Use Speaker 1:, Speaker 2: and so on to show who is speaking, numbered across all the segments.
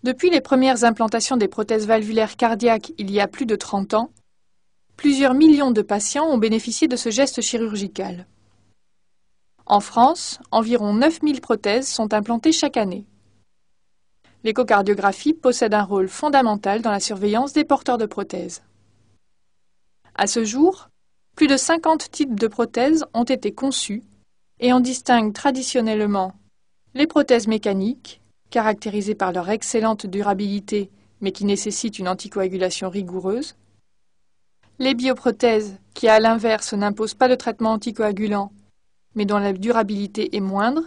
Speaker 1: Depuis les premières implantations des prothèses valvulaires cardiaques il y a plus de 30 ans, plusieurs millions de patients ont bénéficié de ce geste chirurgical. En France, environ 9000 prothèses sont implantées chaque année. L'échocardiographie possède un rôle fondamental dans la surveillance des porteurs de prothèses. À ce jour, plus de 50 types de prothèses ont été conçus et on distingue traditionnellement les prothèses mécaniques, caractérisées par leur excellente durabilité mais qui nécessitent une anticoagulation rigoureuse, les bioprothèses qui, à l'inverse, n'imposent pas de traitement anticoagulant mais dont la durabilité est moindre,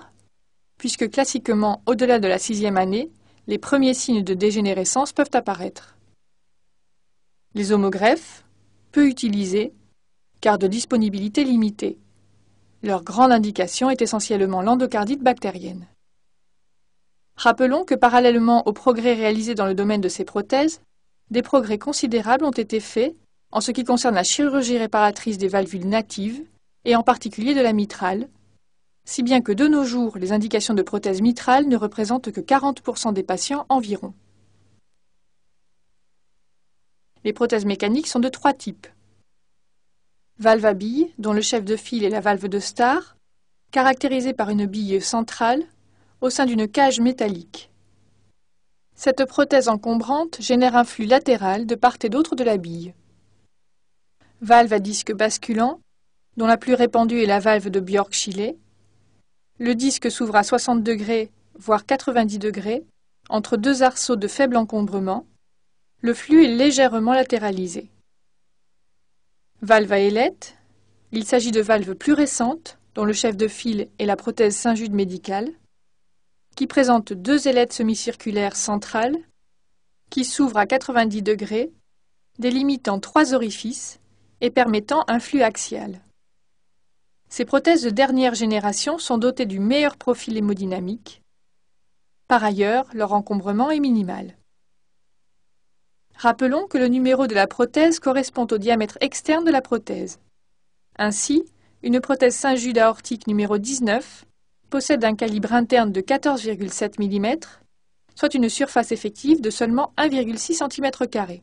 Speaker 1: puisque classiquement, au-delà de la 6e année, les premiers signes de dégénérescence peuvent apparaître. Les homogreffes, peu utilisés, car de disponibilité limitée. Leur grande indication est essentiellement l'endocardite bactérienne. Rappelons que parallèlement aux progrès réalisés dans le domaine de ces prothèses, des progrès considérables ont été faits en ce qui concerne la chirurgie réparatrice des valvules natives, et en particulier de la mitrale, si bien que de nos jours, les indications de prothèse mitrale ne représentent que 40% des patients environ. Les prothèses mécaniques sont de 3 types. Valve à bille, dont le chef de file est la valve de Starr, caractérisée par une bille centrale au sein d'une cage métallique. Cette prothèse encombrante génère un flux latéral de part et d'autre de la bille. Valve à disque basculant, dont la plus répandue est la valve de Bjork-Schillet. Le disque s'ouvre à 60 degrés, voire 90 degrés, entre deux arceaux de faible encombrement. Le flux est légèrement latéralisé. Valve à ailette. Il s'agit de valves plus récentes, dont le chef de file est la prothèse Saint-Jude médicale, qui présente 2 ailettes semi-circulaires centrales, qui s'ouvrent à 90 degrés, délimitant 3 orifices et permettant un flux axial. Ces prothèses de dernière génération sont dotées du meilleur profil hémodynamique. Par ailleurs, leur encombrement est minimal. Rappelons que le numéro de la prothèse correspond au diamètre externe de la prothèse. Ainsi, une prothèse Saint-Jude aortique numéro 19 possède un calibre interne de 14,7 mm, soit une surface effective de seulement 1,6 cm².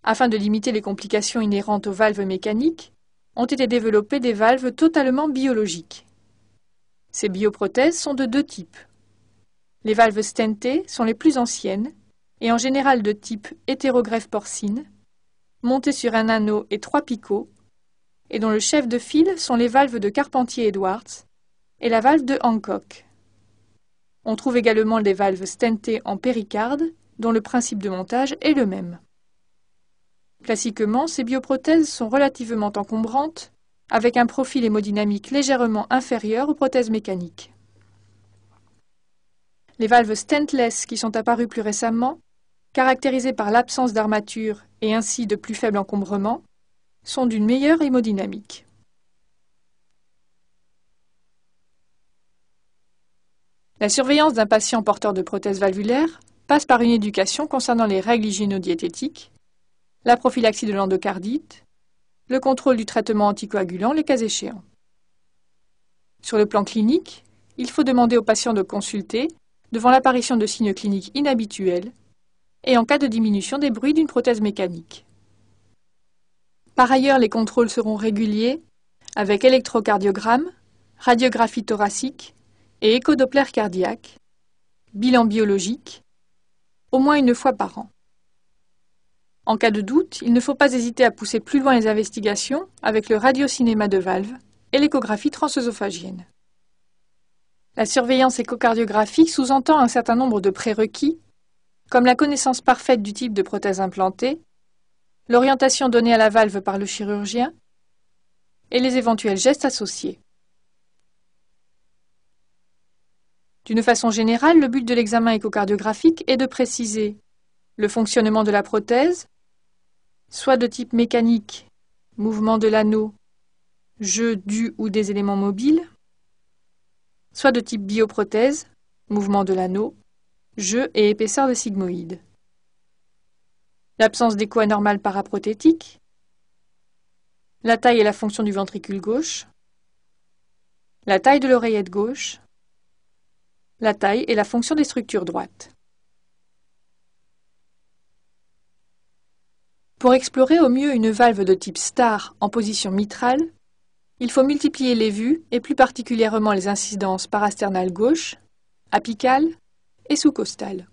Speaker 1: Afin de limiter les complications inhérentes aux valves mécaniques, ont été développées des valves totalement biologiques. Ces bioprothèses sont de 2 types. Les valves stentées sont les plus anciennes et en général de type hétérogreffe porcine, montées sur un anneau et 3 picots, et dont le chef de file sont les valves de Carpentier-Edwards et la valve de Hancock. On trouve également des valves stentées en péricarde, dont le principe de montage est le même. Classiquement, ces bioprothèses sont relativement encombrantes, avec un profil hémodynamique légèrement inférieur aux prothèses mécaniques. Les valves stentless qui sont apparues plus récemment, caractérisées par l'absence d'armature et ainsi de plus faible encombrement, sont d'une meilleure hémodynamique. La surveillance d'un patient porteur de prothèse valvulaire passe par une éducation concernant les règles hygiéno-diététiques, la prophylaxie de l'endocardite, le contrôle du traitement anticoagulant, le cas échéant. Sur le plan clinique, il faut demander au patient de consulter devant l'apparition de signes cliniques inhabituels et en cas de diminution des bruits d'une prothèse mécanique. Par ailleurs, les contrôles seront réguliers avec électrocardiogramme, radiographie thoracique et échodoppler cardiaque, bilan biologique, au moins une fois par an. En cas de doute, il ne faut pas hésiter à pousser plus loin les investigations avec le radiocinéma de valve et l'échographie transœsophagienne. La surveillance échocardiographique sous-entend un certain nombre de prérequis, comme la connaissance parfaite du type de prothèse implantée, l'orientation donnée à la valve par le chirurgien et les éventuels gestes associés. D'une façon générale, le but de l'examen échocardiographique est de préciser le fonctionnement de la prothèse, soit de type mécanique, mouvement de l'anneau, jeu du ou des éléments mobiles, soit de type bioprothèse, mouvement de l'anneau, jeu et épaisseur des sigmoïdes. L'absence d'écho anormal paraprothétique, la taille et la fonction du ventricule gauche, la taille de l'oreillette gauche, la taille et la fonction des structures droites. Pour explorer au mieux une valve de type star en position mitrale, il faut multiplier les vues et plus particulièrement les incidences parasternale gauche, apicale et sous-costale.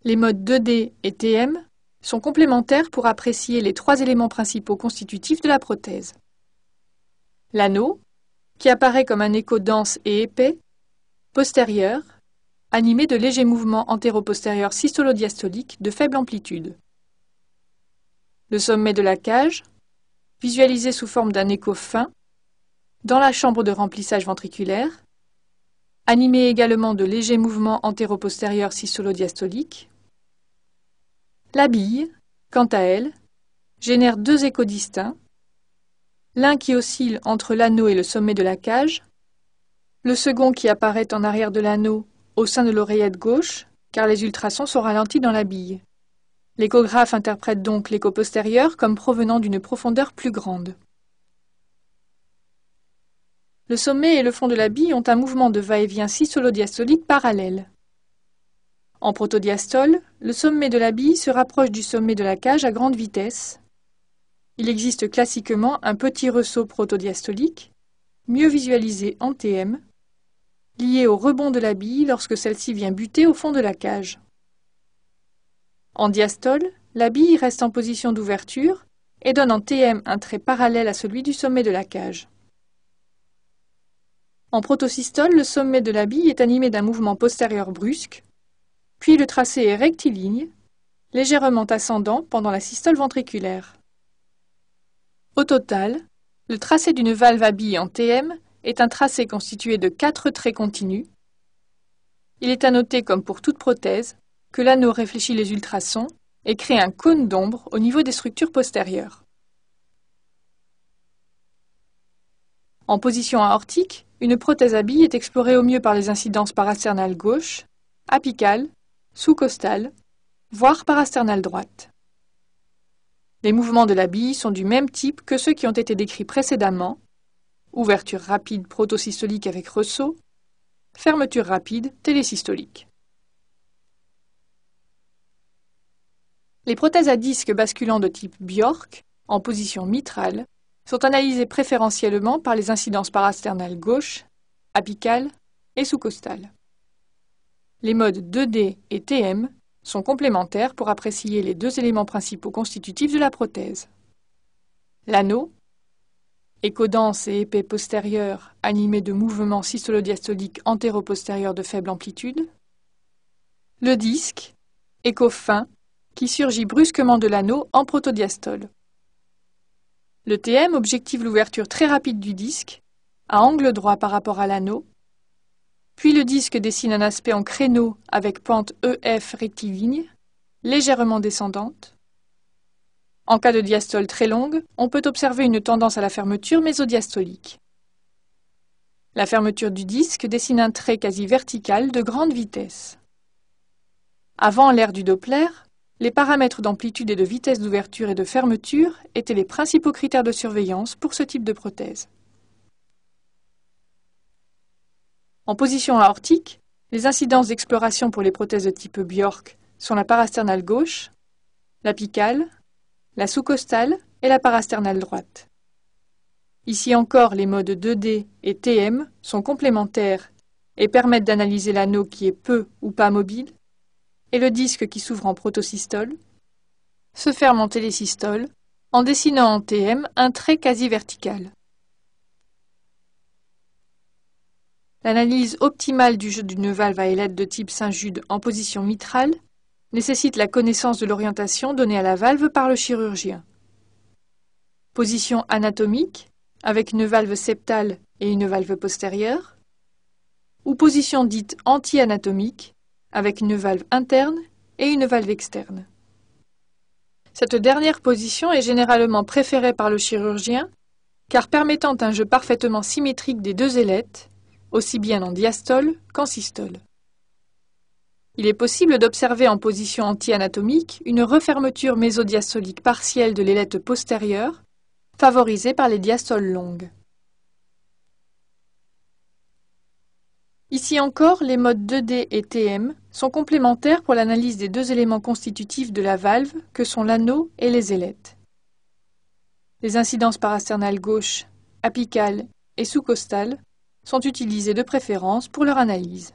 Speaker 1: Les modes 2D et TM sont complémentaires pour apprécier les trois éléments principaux constitutifs de la prothèse. L'anneau, qui apparaît comme un écho dense et épais, postérieur, animé de légers mouvements antéro-postérieurs systolo-diastoliques de faible amplitude. Le sommet de la cage, visualisé sous forme d'un écho fin, dans la chambre de remplissage ventriculaire, animé également de légers mouvements antéro-postérieurs systolo-diastoliques. La bille, quant à elle, génère deux échos distincts, l'un qui oscille entre l'anneau et le sommet de la cage, le second qui apparaît en arrière de l'anneau au sein de l'oreillette gauche, car les ultrasons sont ralentis dans la bille. L'échographe interprète donc l'écho postérieur comme provenant d'une profondeur plus grande. Le sommet et le fond de la bille ont un mouvement de va-et-vient systolo-diastolique parallèle. En protodiastole, le sommet de la bille se rapproche du sommet de la cage à grande vitesse. Il existe classiquement un petit ressaut protodiastolique, mieux visualisé en TM, lié au rebond de la bille lorsque celle-ci vient buter au fond de la cage. En diastole, la bille reste en position d'ouverture et donne en TM un trait parallèle à celui du sommet de la cage. En protosystole, le sommet de la bille est animé d'un mouvement postérieur brusque, puis le tracé est rectiligne, légèrement ascendant pendant la systole ventriculaire. Au total, le tracé d'une valve à bille en TM est un tracé constitué de 4 traits continus. Il est à noter, comme pour toute prothèse, que l'anneau réfléchit les ultrasons et crée un cône d'ombre au niveau des structures postérieures. En position aortique, une prothèse à bille est explorée au mieux par les incidences parasternale gauche, apicale, sous-costale, voire parasternale droite. Les mouvements de la bille sont du même type que ceux qui ont été décrits précédemment: ouverture rapide protosystolique avec ressaut, fermeture rapide télésystolique. Les prothèses à disque basculant de type Bjork, en position mitrale, sont analysées préférentiellement par les incidences parasternale gauche, apicale et sous-costale. Les modes 2D et TM sont complémentaires pour apprécier les deux éléments principaux constitutifs de la prothèse. L'anneau, écho dense et épais postérieur animé de mouvements systolo-diastoliques antéro-postérieurs de faible amplitude. Le disque, écho fin, qui surgit brusquement de l'anneau en protodiastole. Le TM objective l'ouverture très rapide du disque, à angle droit par rapport à l'anneau, puis le disque dessine un aspect en créneau avec pente EF rectiligne, légèrement descendante. En cas de diastole très longue, on peut observer une tendance à la fermeture mésodiastolique. La fermeture du disque dessine un trait quasi vertical de grande vitesse. Avant l'ère du Doppler, les paramètres d'amplitude et de vitesse d'ouverture et de fermeture étaient les principaux critères de surveillance pour ce type de prothèse. En position aortique, les incidences d'exploration pour les prothèses de type Bjork sont la parasternale gauche, l'apicale, la sous-costale et la parasternale droite. Ici encore, les modes 2D et TM sont complémentaires et permettent d'analyser l'anneau qui est peu ou pas mobile et le disque qui s'ouvre en protosystole, se ferme en télésystole, en dessinant en TM un trait quasi vertical. L'analyse optimale du jeu d'une valve à ailette de type Saint-Jude en position mitrale nécessite la connaissance de l'orientation donnée à la valve par le chirurgien. Position anatomique, avec une valve septale et une valve postérieure, ou position dite anti-anatomique, avec une valve interne et une valve externe. Cette dernière position est généralement préférée par le chirurgien, car permettant un jeu parfaitement symétrique des deux ailettes, aussi bien en diastole qu'en systole. Il est possible d'observer en position anti-anatomique une refermeture mésodiastolique partielle de l'ailette postérieure, favorisée par les diastoles longues. Ici encore, les modes 2D et TM sont complémentaires pour l'analyse des deux éléments constitutifs de la valve que sont l'anneau et les ailettes. Les incidences parasternales gauche, apicales et sous-costales sont utilisées de préférence pour leur analyse.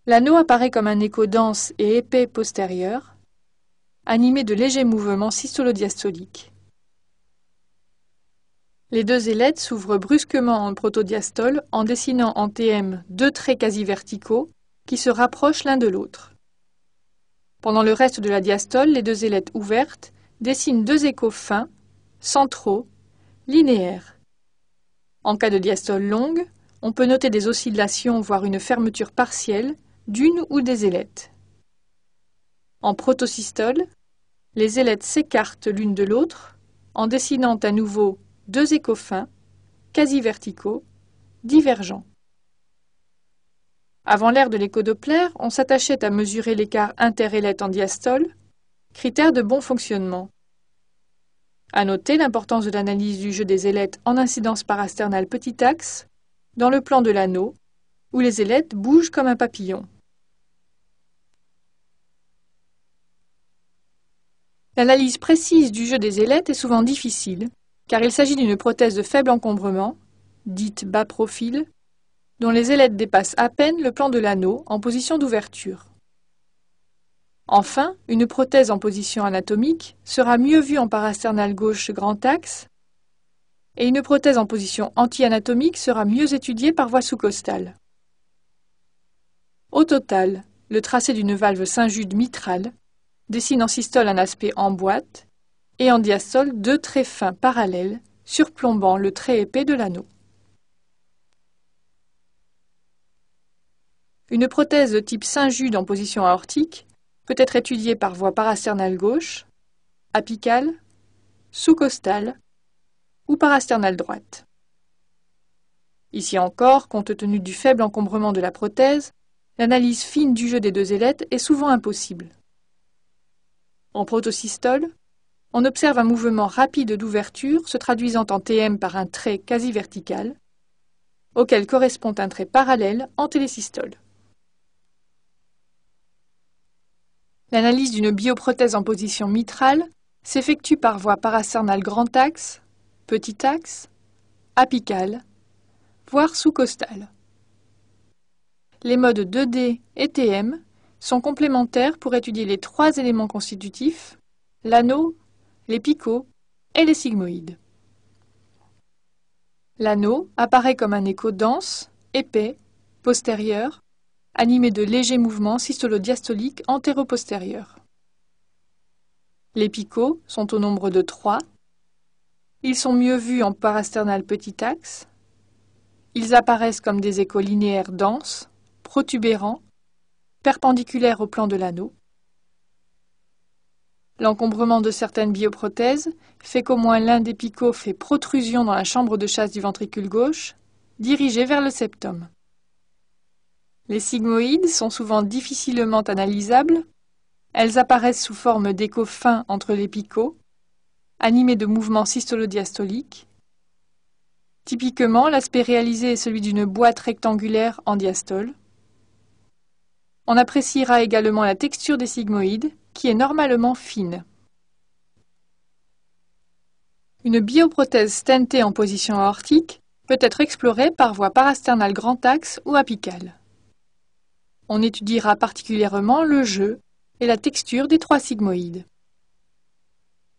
Speaker 1: L'anneau apparaît comme un écho dense et épais postérieur, animé de légers mouvements systolo-diastoliques. Les deux ailettes s'ouvrent brusquement en protodiastole en dessinant en TM deux traits quasi verticaux qui se rapprochent l'un de l'autre. Pendant le reste de la diastole, les deux ailettes ouvertes dessinent deux échos fins, centraux, linéaires. En cas de diastole longue, on peut noter des oscillations voire une fermeture partielle d'une ou des ailettes. En protosystole, les ailettes s'écartent l'une de l'autre en dessinant à nouveau deux échos fins, quasi verticaux, divergents. Avant l'ère de l'écho-Doppler, on s'attachait à mesurer l'écart inter-ailette en diastole, critère de bon fonctionnement. À noter l'importance de l'analyse du jeu des ailettes en incidence parasternale petit axe dans le plan de l'anneau, où les ailettes bougent comme un papillon. L'analyse précise du jeu des ailettes est souvent difficile, car il s'agit d'une prothèse de faible encombrement, dite bas profil, dont les ailettes dépassent à peine le plan de l'anneau en position d'ouverture. Enfin, une prothèse en position anatomique sera mieux vue en parasternale gauche grand axe, et une prothèse en position anti-anatomique sera mieux étudiée par voie sous-costale. Au total, le tracé d'une valve Saint-Jude mitrale dessine en systole un aspect en boîte et en diastole deux traits fins parallèles surplombant le trait épais de l'anneau. Une prothèse de type Saint-Jude en position aortique peut être étudiée par voie parasternale gauche, apicale, sous-costale ou parasternale droite. Ici encore, compte tenu du faible encombrement de la prothèse, l'analyse fine du jeu des deux ailettes est souvent impossible. En protosystole, on observe un mouvement rapide d'ouverture se traduisant en TM par un trait quasi vertical, auquel correspond un trait parallèle en télésystole. L'analyse d'une bioprothèse en position mitrale s'effectue par voie parasternale grand axe, petit axe, apicale, voire sous-costale. Les modes 2D et TM sont complémentaires pour étudier les trois éléments constitutifs, l'anneau, les picots et les sigmoïdes. L'anneau apparaît comme un écho dense, épais, postérieur, animé de légers mouvements systolo-diastoliques antéro-postérieurs. Les picots sont au nombre de 3. Ils sont mieux vus en parasternal petit axe. Ils apparaissent comme des échos linéaires denses, protubérants, perpendiculaires au plan de l'anneau. L'encombrement de certaines bioprothèses fait qu'au moins l'un des picots fait protrusion dans la chambre de chasse du ventricule gauche, dirigée vers le septum. Les sigmoïdes sont souvent difficilement analysables. Elles apparaissent sous forme d'échos fins entre les picots, animés de mouvements systolo-diastoliques. Typiquement, l'aspect réalisé est celui d'une boîte rectangulaire en diastole. On appréciera également la texture des sigmoïdes, qui est normalement fine. Une bioprothèse stentée en position aortique peut être explorée par voie parasternale grand axe ou apicale. On étudiera particulièrement le jeu et la texture des 3 sigmoïdes.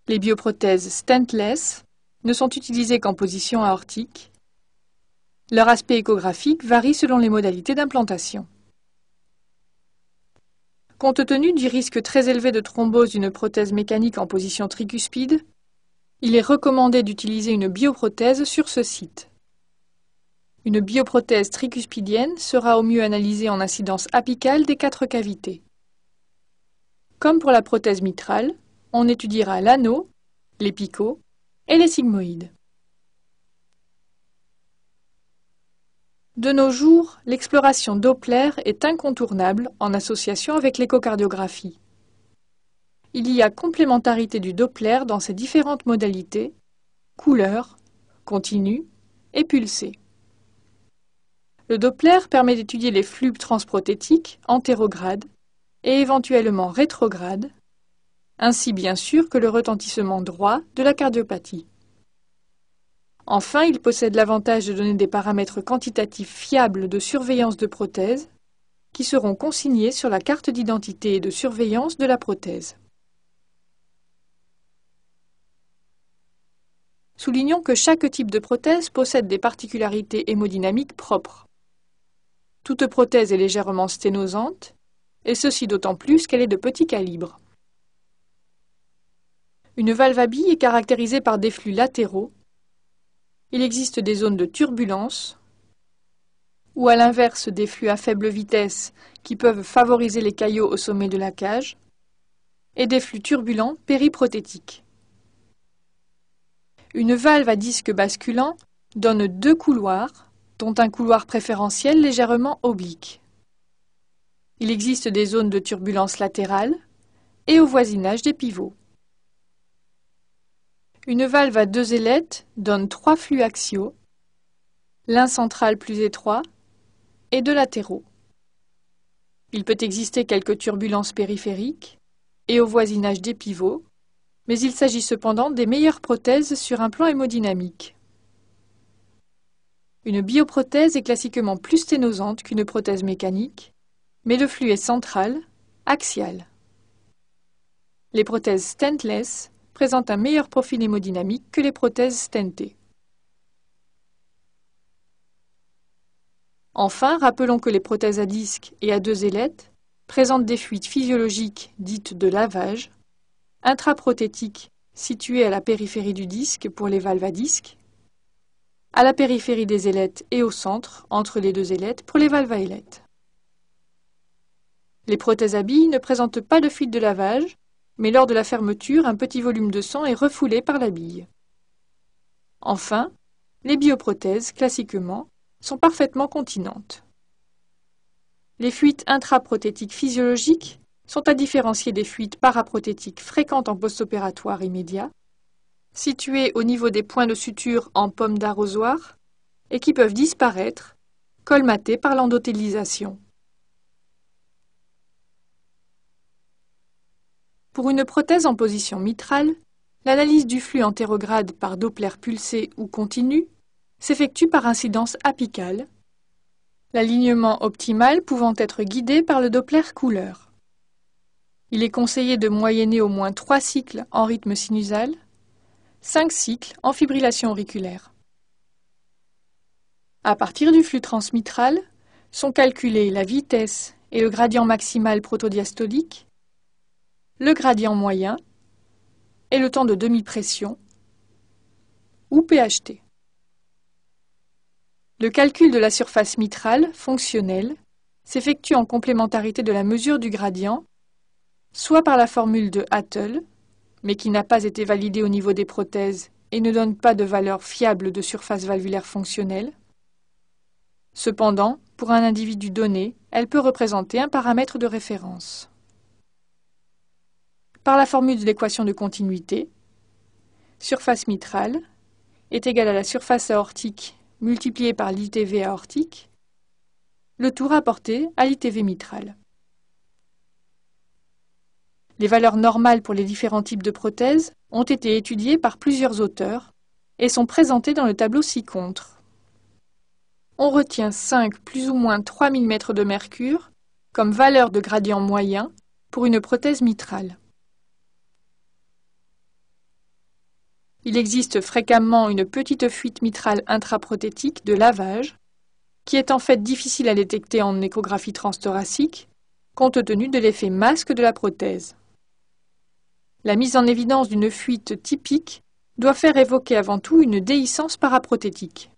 Speaker 1: Les bioprothèses stentless ne sont utilisées qu'en position aortique. Leur aspect échographique varie selon les modalités d'implantation. Compte tenu du risque très élevé de thrombose d'une prothèse mécanique en position tricuspide, il est recommandé d'utiliser une bioprothèse sur ce site. Une bioprothèse tricuspidienne sera au mieux analysée en incidence apicale des 4 cavités. Comme pour la prothèse mitrale, on étudiera l'anneau, les picots et les sigmoïdes. De nos jours, l'exploration Doppler est incontournable en association avec l'échocardiographie. Il y a complémentarité du Doppler dans ses différentes modalités, couleur, continue et pulsée. Le Doppler permet d'étudier les flux transprothétiques antérogrades et éventuellement rétrogrades, ainsi bien sûr que le retentissement droit de la cardiopathie. Enfin, il possède l'avantage de donner des paramètres quantitatifs fiables de surveillance de prothèse qui seront consignés sur la carte d'identité et de surveillance de la prothèse. Soulignons que chaque type de prothèse possède des particularités hémodynamiques propres. Toute prothèse est légèrement sténosante, et ceci d'autant plus qu'elle est de petit calibre. Une valve à billes est caractérisée par des flux latéraux. Il existe des zones de turbulence, ou à l'inverse des flux à faible vitesse qui peuvent favoriser les caillots au sommet de la cage, et des flux turbulents périprothétiques. Une valve à disque basculant donne deux couloirs, dont un couloir préférentiel légèrement oblique. Il existe des zones de turbulence latérale et au voisinage des pivots. Une valve à deux ailettes donne trois flux axiaux, l'un central plus étroit et deux latéraux. Il peut exister quelques turbulences périphériques et au voisinage des pivots, mais il s'agit cependant des meilleures prothèses sur un plan hémodynamique. Une bioprothèse est classiquement plus sténosante qu'une prothèse mécanique, mais le flux est central, axial. Les prothèses stentless présentent un meilleur profil hémodynamique que les prothèses stentées. Enfin, rappelons que les prothèses à disque et à deux ailettes présentent des fuites physiologiques dites de lavage, intraprothétiques situées à la périphérie du disque pour les valves à disque, à la périphérie des ailettes et au centre, entre les deux ailettes, pour les valves à ailettes. Les prothèses à billes ne présentent pas de fuite de lavage, mais lors de la fermeture, un petit volume de sang est refoulé par la bille. Enfin, les bioprothèses, classiquement, sont parfaitement continentes. Les fuites intraprothétiques physiologiques sont à différencier des fuites paraprothétiques fréquentes en post-opératoire immédiat, situées au niveau des points de suture en pomme d'arrosoir et qui peuvent disparaître, colmatées par l'endothélisation. Pour une prothèse en position mitrale, l'analyse du flux antérograde par Doppler pulsé ou continu s'effectue par incidence apicale, l'alignement optimal pouvant être guidé par le Doppler couleur. Il est conseillé de moyenner au moins 3 cycles en rythme sinusal, 5 cycles en fibrillation auriculaire. À partir du flux transmitral, sont calculés la vitesse et le gradient maximal protodiastolique, le gradient moyen et le temps de demi-pression, ou PHT. Le calcul de la surface mitrale, fonctionnelle, s'effectue en complémentarité de la mesure du gradient, soit par la formule de Hattel, mais qui n'a pas été validée au niveau des prothèses et ne donne pas de valeur fiable de surface valvulaire fonctionnelle. Cependant, pour un individu donné, elle peut représenter un paramètre de référence. Par la formule de l'équation de continuité, surface mitrale est égale à la surface aortique multipliée par l'ITV aortique, le tout rapporté à l'ITV mitral. Les valeurs normales pour les différents types de prothèses ont été étudiées par plusieurs auteurs et sont présentées dans le tableau ci-contre. On retient 5 plus ou moins 3000 mètres de mercure comme valeur de gradient moyen pour une prothèse mitrale. Il existe fréquemment une petite fuite mitrale intraprothétique de lavage, qui est en fait difficile à détecter en échographie transthoracique, compte tenu de l'effet masque de la prothèse. La mise en évidence d'une fuite typique doit faire évoquer avant tout une déhiscence paraprothétique.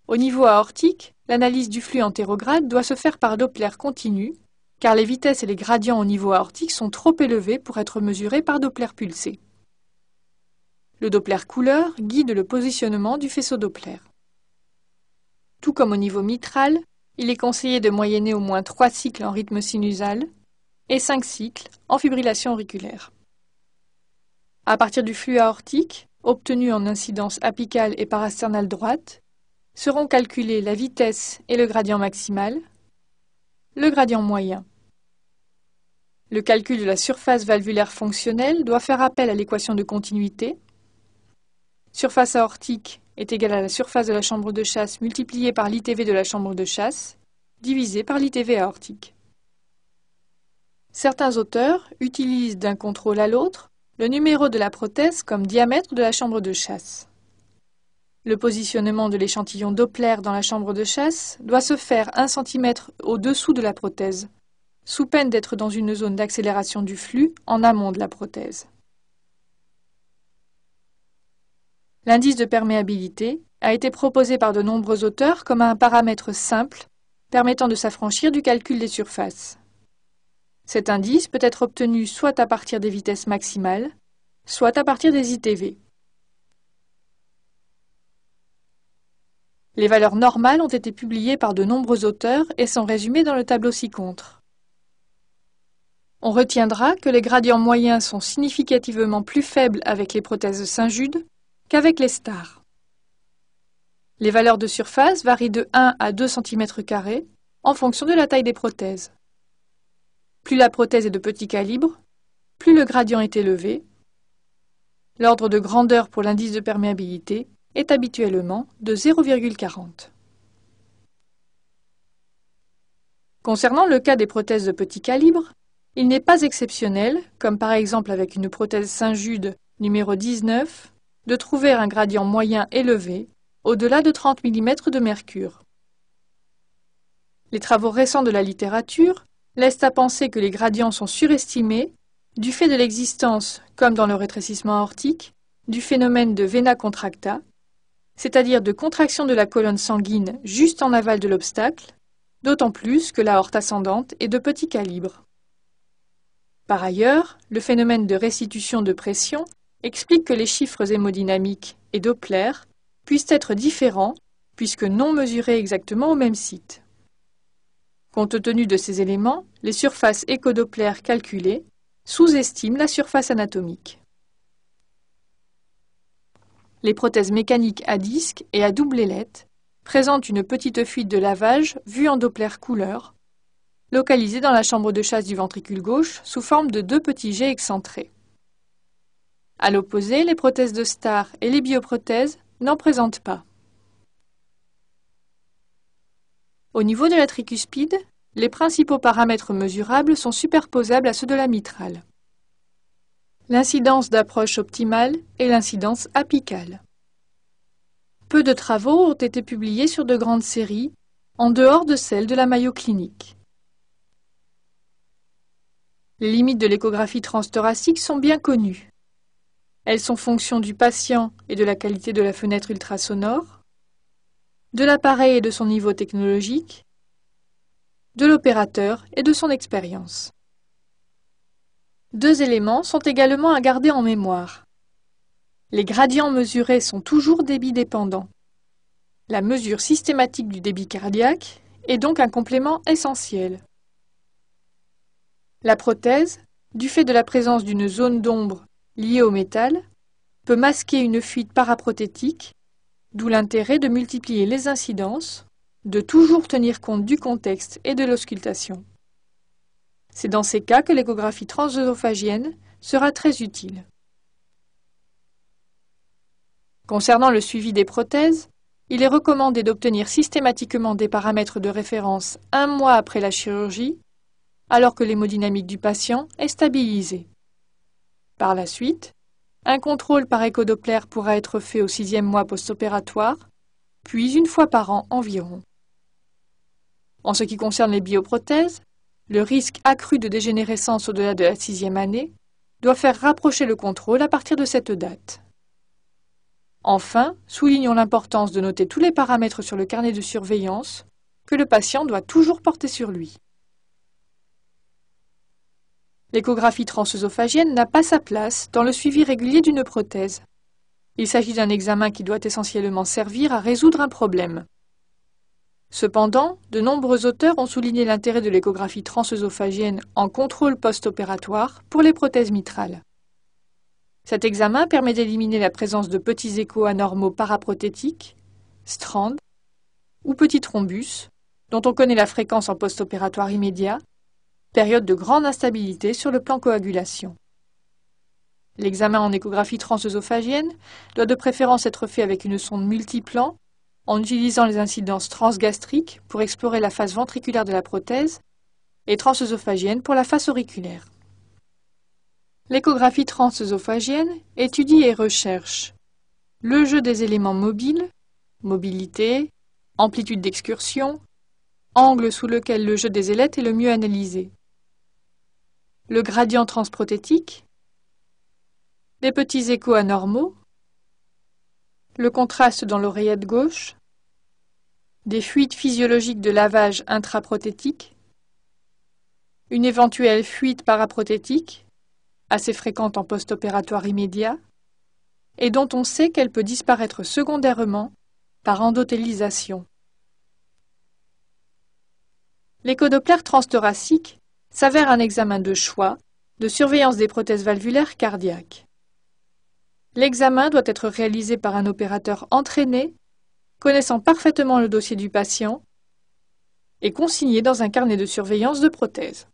Speaker 1: Au niveau aortique, l'analyse du flux antérograde doit se faire par Doppler continu, car les vitesses et les gradients au niveau aortique sont trop élevés pour être mesurés par Doppler pulsé. Le Doppler couleur guide le positionnement du faisceau Doppler. Tout comme au niveau mitral, il est conseillé de moyenner au moins 3 cycles en rythme sinusal et 5 cycles en fibrillation auriculaire. À partir du flux aortique, obtenu en incidence apicale et parasternale droite, seront calculés la vitesse et le gradient maximal, le gradient moyen. Le calcul de la surface valvulaire fonctionnelle doit faire appel à l'équation de continuité. Surface aortique est égale à la surface de la chambre de chasse multipliée par l'ITV de la chambre de chasse, divisé par l'ITV aortique. Certains auteurs utilisent d'un contrôle à l'autre le numéro de la prothèse comme diamètre de la chambre de chasse. Le positionnement de l'échantillon Doppler dans la chambre de chasse doit se faire 1 cm au-dessous de la prothèse, sous peine d'être dans une zone d'accélération du flux en amont de la prothèse. L'indice de perméabilité a été proposé par de nombreux auteurs comme un paramètre simple permettant de s'affranchir du calcul des surfaces. Cet indice peut être obtenu soit à partir des vitesses maximales, soit à partir des ITV. Les valeurs normales ont été publiées par de nombreux auteurs et sont résumées dans le tableau ci-contre. On retiendra que les gradients moyens sont significativement plus faibles avec les prothèses Saint-Jude qu'avec les stars. Les valeurs de surface varient de 1 à 2 cm² en fonction de la taille des prothèses. Plus la prothèse est de petit calibre, plus le gradient est élevé. L'ordre de grandeur pour l'indice de perméabilité est habituellement de 0,40. Concernant le cas des prothèses de petit calibre, il n'est pas exceptionnel, comme par exemple avec une prothèse Saint-Jude numéro 19, de trouver un gradient moyen élevé, au-delà de 30 mm de mercure. Les travaux récents de la littérature laissent à penser que les gradients sont surestimés du fait de l'existence, comme dans le rétrécissement aortique, du phénomène de vena contracta, c'est-à-dire de contraction de la colonne sanguine juste en aval de l'obstacle, d'autant plus que l'aorte ascendante est de petit calibre. Par ailleurs, le phénomène de restitution de pression explique que les chiffres hémodynamiques et Doppler puissent être différents puisque non mesurés exactement au même site. Compte tenu de ces éléments, les surfaces écho-Doppler calculées sous-estiment la surface anatomique. Les prothèses mécaniques à disque et à double ailette présentent une petite fuite de lavage vue en Doppler couleur, localisée dans la chambre de chasse du ventricule gauche sous forme de 2 petits jets excentrés. À l'opposé, les prothèses de star et les bioprothèses n'en présentent pas. Au niveau de la tricuspide, les principaux paramètres mesurables sont superposables à ceux de la mitrale. L'incidence d'approche optimale et l'incidence apicale. Peu de travaux ont été publiés sur de grandes séries, en dehors de celles de la Mayo Clinic. Les limites de l'échographie transthoracique sont bien connues. Elles sont fonction du patient et de la qualité de la fenêtre ultrasonore, de l'appareil et de son niveau technologique, de l'opérateur et de son expérience. 2 éléments sont également à garder en mémoire. Les gradients mesurés sont toujours débit-dépendants. La mesure systématique du débit cardiaque est donc un complément essentiel. La prothèse, du fait de la présence d'une zone d'ombre liée au métal, peut masquer une fuite paraprothétique, d'où l'intérêt de multiplier les incidences, de toujours tenir compte du contexte et de l'auscultation. C'est dans ces cas que l'échographie transœsophagienne sera très utile. Concernant le suivi des prothèses, il est recommandé d'obtenir systématiquement des paramètres de référence 1 mois après la chirurgie, alors que l'hémodynamique du patient est stabilisée. Par la suite, un contrôle par écho-Doppler pourra être fait au 6e mois post-opératoire, puis 1 fois par an environ. En ce qui concerne les bioprothèses, le risque accru de dégénérescence au-delà de la 6e année doit faire rapprocher le contrôle à partir de cette date. Enfin, soulignons l'importance de noter tous les paramètres sur le carnet de surveillance que le patient doit toujours porter sur lui. L'échographie transœsophagienne n'a pas sa place dans le suivi régulier d'une prothèse. Il s'agit d'un examen qui doit essentiellement servir à résoudre un problème. Cependant, de nombreux auteurs ont souligné l'intérêt de l'échographie transœsophagienne en contrôle post-opératoire pour les prothèses mitrales. Cet examen permet d'éliminer la présence de petits échos anormaux paraprothétiques, strands, ou petit thrombus, dont on connaît la fréquence en post-opératoire immédiat, période de grande instabilité sur le plan coagulation. L'examen en échographie transœsophagienne doit de préférence être fait avec une sonde multiplan en utilisant les incidences transgastriques pour explorer la face ventriculaire de la prothèse et transœsophagienne pour la face auriculaire. L'échographie transœsophagienne étudie et recherche le jeu des éléments mobiles, mobilité, amplitude d'excursion, angle sous lequel le jeu des ailettes est le mieux analysé, le gradient transprothétique, les petits échos anormaux, le contraste dans l'oreillette gauche, des fuites physiologiques de lavage intraprothétique, une éventuelle fuite paraprothétique, assez fréquente en post-opératoire immédiat, et dont on sait qu'elle peut disparaître secondairement par endothélisation. L'échodoplaire transthoracique s'avère un examen de choix de surveillance des prothèses valvulaires cardiaques. L'examen doit être réalisé par un opérateur entraîné, connaissant parfaitement le dossier du patient et consigné dans un carnet de surveillance de prothèse.